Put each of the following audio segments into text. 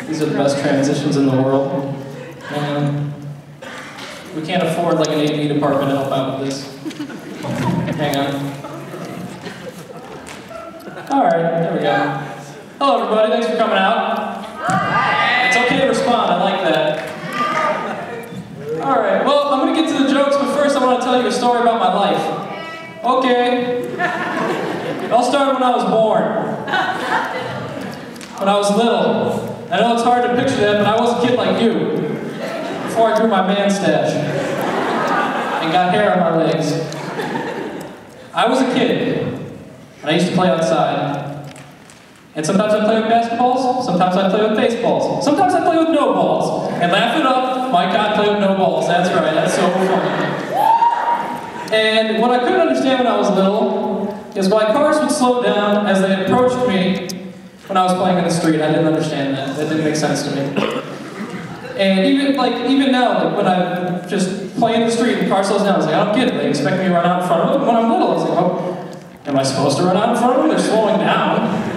These are the best transitions in the world. We can't afford like an AV department to help out with this. Hang on. Alright, there we go. Hello everybody, thanks for coming out. It's okay to respond, I like that. Alright, well, I'm gonna get to the jokes, but first I want to tell you a story about my life. Okay. It all started when I was born. When I was little. I know it's hard to picture that, but I was a kid like you. Before I grew my man stash. And got hair on my legs. I was a kid. And I used to play outside. And sometimes I play with basketballs, sometimes I play with baseballs, sometimes I play with no balls. And laugh it up, my God, play with no balls. That's right, that's so funny. And what I couldn't understand when I was little is why cars would slow down as they approached me when I was playing in the street. I didn't understand that. That didn't make sense to me. And even now, like when I just play in the street and the car slows down, I was like, I don't get it. They expect me to run out in front of them. When I'm little, I was like, oh, am I supposed to run out in front of them? They're slowing down.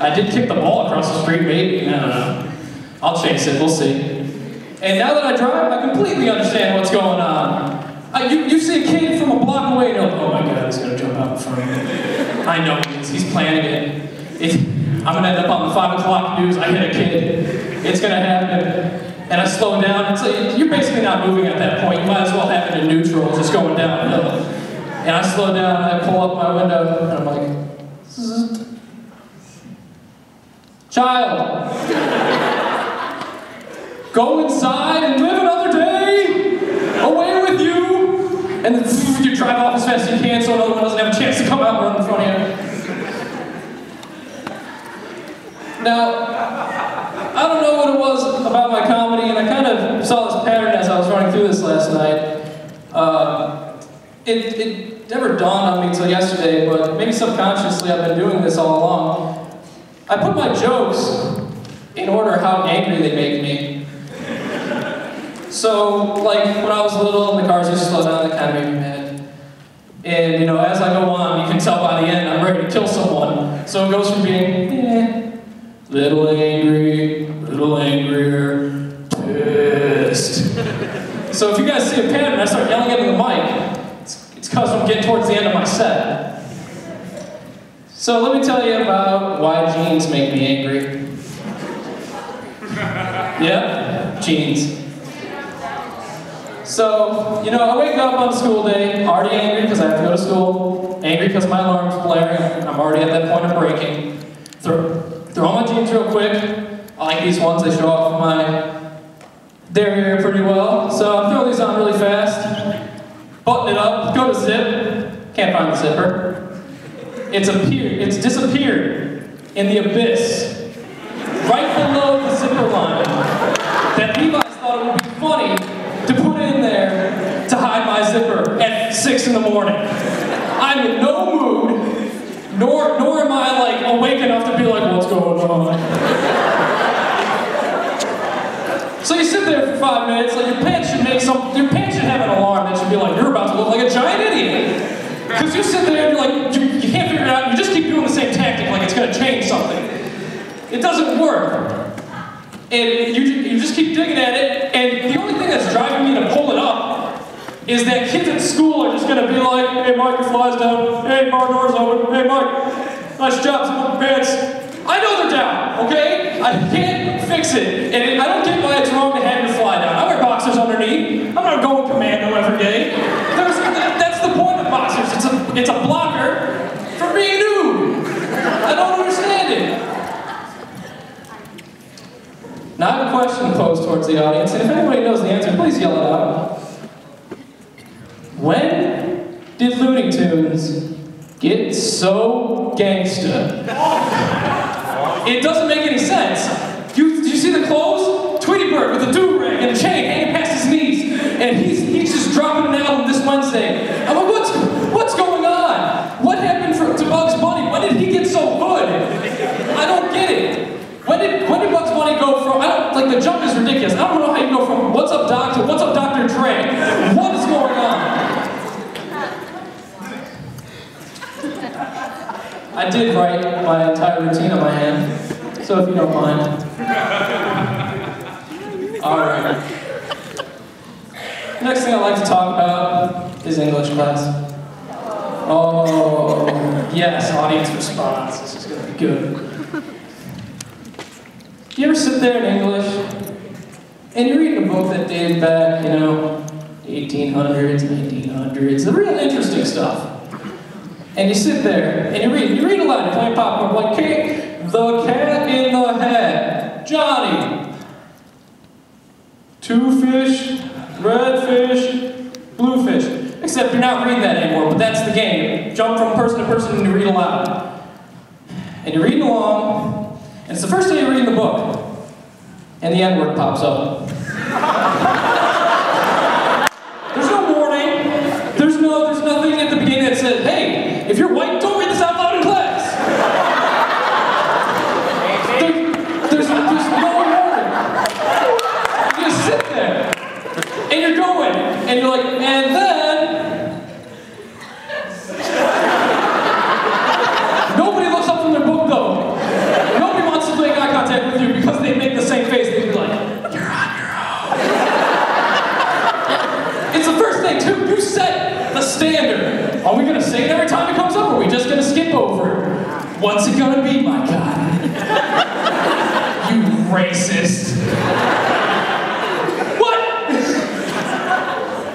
I did kick the ball across the street, maybe. I don't know. I'll chase it, we'll see. And now that I drive, I completely understand what's going on. You see a kid from a block away and you're like, oh my God, he's gonna jump out in front of me. I know he is, he's planning it. I'm gonna end up on the 5 o'clock news, I hit a kid. It's gonna happen. And I slow down, it's like, you're basically not moving at that point. You might as well have it in neutral, just going downhill. And I slow down, and I pull up my window, and I'm like, zzz. Child, go inside and live another day, away with you. And then you drive off as fast as you can so another one doesn't have a chance to come out and run in front of you. Now, I don't know what it was about my comedy, and I kind of saw this pattern as I was running through this last night. It never dawned on me until yesterday, but maybe subconsciously I've been doing this all along. I put my jokes in order how angry they make me. So, like, when I was little and the cars used to slow down, they kind of made me mad. And, you know, as I go on, you can tell by the end I'm ready to kill someone. So it goes from being, little angry, little angrier, pissed. So if you guys see a pattern, I start yelling into the mic, it's because I'm getting towards the end of my set. So let me tell you about why jeans make me angry. Yeah, jeans. So, you know, I wake up on a school day, already angry because I have to go to school, angry because my alarm's blaring, I'm already at that point of breaking. Throw on my jeans real quick. I like these ones, they show off my derriere pretty well. So I throw these on really fast, button it up, go to zip, can't find the zipper. It's disappeared in the abyss, right below the zipper line, that Levi's thought it would be funny to put in there to hide my zipper at 6 in the morning. I'm in no mood, nor am I like awake enough to be like, what's going on? So you sit there for 5 minutes, like your pants should have an alarm that should be like, you're about to look like a giant idiot. Because you sit there and you're like, you can't figure it out, and you just keep doing the same tactic like it's gonna change something. It doesn't work. And you just keep digging at it, and the only thing that's driving me to pull it up is that kids at school are just gonna be like, hey Mike, your fly's down, hey bar door's open, hey Mike, nice job, some pants. I know they're down, okay? I can't fix it. And I don't get why it's wrong to have your fly down. I wear boxers underneath. I'm not going commando every day. That's the point of boxers. It's a blocker for being nude. I don't understand it. Now I have a question posed towards the audience, and if anybody knows the answer, please yell it out. When did Looney Tunes get so gangsta? It doesn't make any sense. Do you see the clothes? Tweety Bird with a do-rag and a chain hanging past his knees, and he's just dropping an album this Wednesday. I'm like, what's going on? What happened to Bugs Bunny? When did he get so good? I don't get it. When did Bugs Bunny go from? The jump is ridiculous. I don't know how you go from "What's up, Doc" to "What's up, Dr. Dre." What is going on? I did write my entire routine on my hand. so if you don't mind. Alright. Next thing I'd like to talk about is English class. Oh, yes, audience response. This is going to be good. Do you ever sit there in English and you're reading a book that dated back, 1800s, 1900s, the real interesting stuff. And you sit there and you read a line, you're playing popcorn, like, the cat in the hat, Johnny. 2 fish, red fish, blue fish. Except you're not reading that anymore, but that's the game. Jump from person to person and you read aloud. And you're reading along, and it's the first day you're reading the book, and the N-word pops up. There's no warning. There's nothing at the beginning that says, hey, if you're white, don't read this out loud in class. There's no warning. You just sit there, and you're going, and you're like, and then, nobody looks up from their book though. Nobody wants to make eye contact with you because they make the same face. They'd be like, you're on your own. It's the first thing too. You set the standard. Are we gonna say it every time it comes up, or are we just gonna skip over it? What's it gonna be, my God? You racist. What?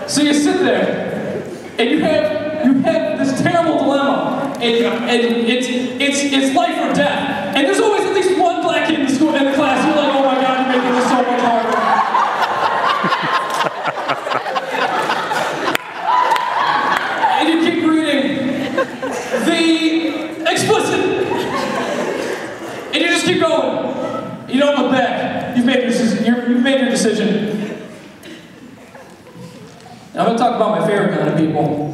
So you sit there, and you have this terrible dilemma. And it's life or death. And there's always at least one black kid in the class. You're like, oh my God, you're making this so much harder. And you keep reading the explicit. And you just keep going. You don't look back. You've made your decision. Now I'm going to talk about my favorite kind of people.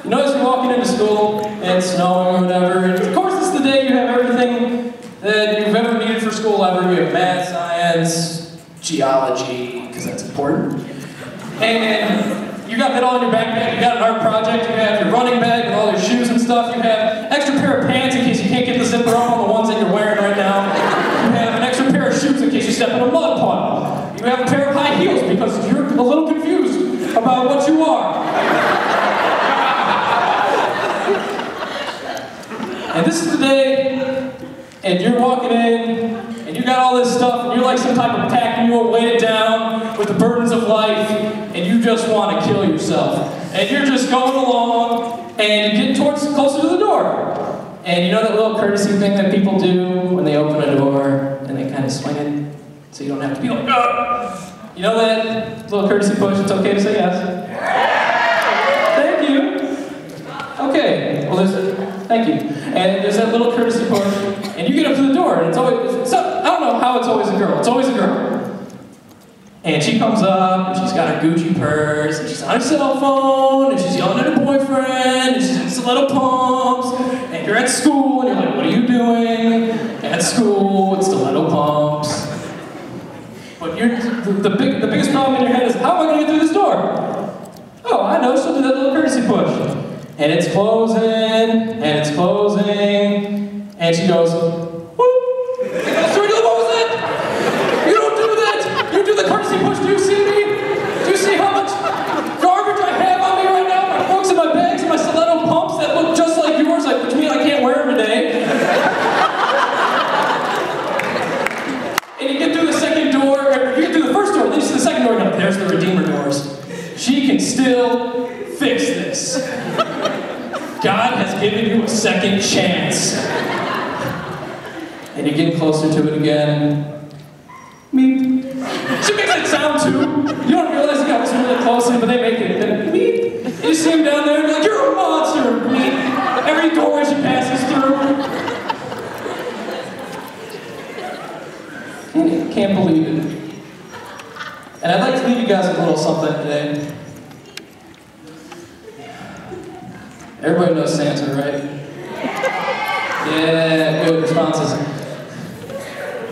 You notice you're walking into school, and it's snowing or whatever, and of course it's the day you have everything that you've ever needed for school ever. You have math, science, geology, because that's important. And you got that all in your backpack, you got an art project, you have your running bag with all your shoes and stuff, you have extra pair of pants in case you can't get the zipper up on the ones that you're wearing right now. You have an extra pair of shoes in case you step in a mud puddle. You have a pair of high heels because you're a little confused about what you are. And this is the day, and you're walking in, and you got all this stuff, and you're like some type of pack mule weighted down with the burdens of life, and you just want to kill yourself. And you're just going along, and you're getting closer to the door. And you know that little courtesy thing that people do when they open a door, and they kind of swing it, so you don't have to be like, ugh. You know that little courtesy push, it's okay to say yes? Thank you. Okay, well thank you. And there's that little courtesy push, and you get up to the door, and it's always, I don't know how it's always a girl. It's always a girl. And she comes up, and she's got her Gucci purse, and she's on her cell phone, and she's yelling at her boyfriend, and she's in stiletto pumps, and you're at school, and you're like, what are you doing? At school, with stiletto pumps. But the biggest problem in your head is, how am I going to get through this door? Oh, I know, she'll do that little courtesy push. And it's closing, and she goes, whoop! Sorry, what was that? You don't do that! You do the courtesy push, do you see me? Do you see how much garbage I have on me right now? My books and my bags and my stiletto pumps that look just like yours, which means I can't wear them today. And you get through the second door, or you get through the first door, then you see the second door, and there's the Redeemer doors. She can still fix this. God has given you a second chance. And you're getting closer to it again. Meep. She makes that sound too. You don't realize you got this really close in, but they make it. Then meep. And you see him down there and you're like, you're a monster. Meep. Every doorway she passes through. Can't believe it. And I'd like to leave you guys with a little something today. Everybody knows Santa, right? Yeah, good responses.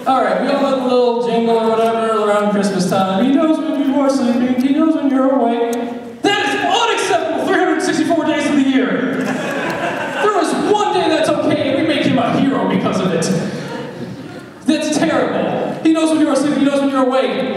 Alright, we all have a little jingle or whatever around Christmas time. He knows when you are sleeping, he knows when you're awake. That is unacceptable 364 days of the year. There is one day that's okay, and we make him a hero because of it. you're awake,